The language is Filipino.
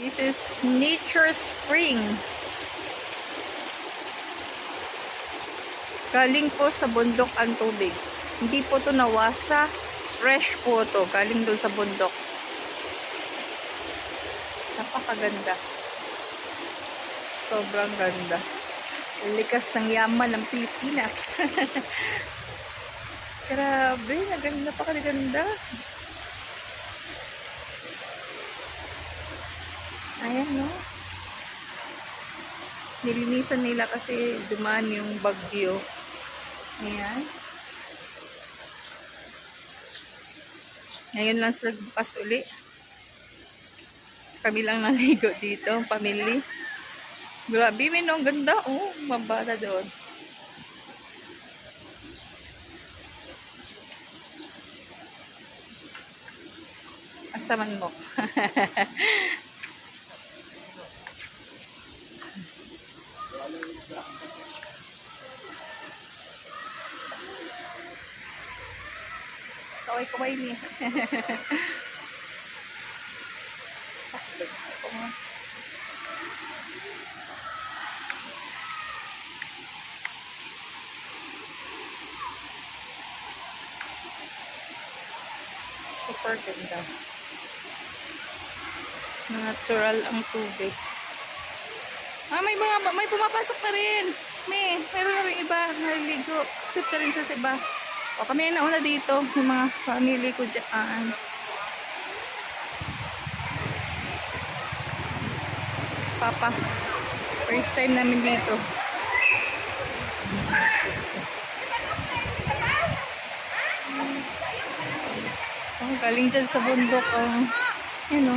This is Nature Spring. Galing po sa bundok ang tubig. Hindi po to nawasa. Fresh po to. Galing doon sa bundok. Napakaganda. Sobrang ganda. Likas ng yaman ng Pilipinas. Grabe, napakaganda. Ayan, no? Nilinisan nila kasi dumaan yung bagyo. Ayan. Ngayon lang sila bukas uli. Kami lang naligo dito, family. Grabe, ang ganda. Oh, mabata doon. Asaman mo. Kaway-kaway niya. Super ganda. Natural ang tubig. May pumapasok na rin. Meron na rin iba naliligo. Except na rin sa iba. O, kami na una dito. Yung mga family ko dyan. Papa. First time namin dito. Galing dyan sa bundok. Yun o.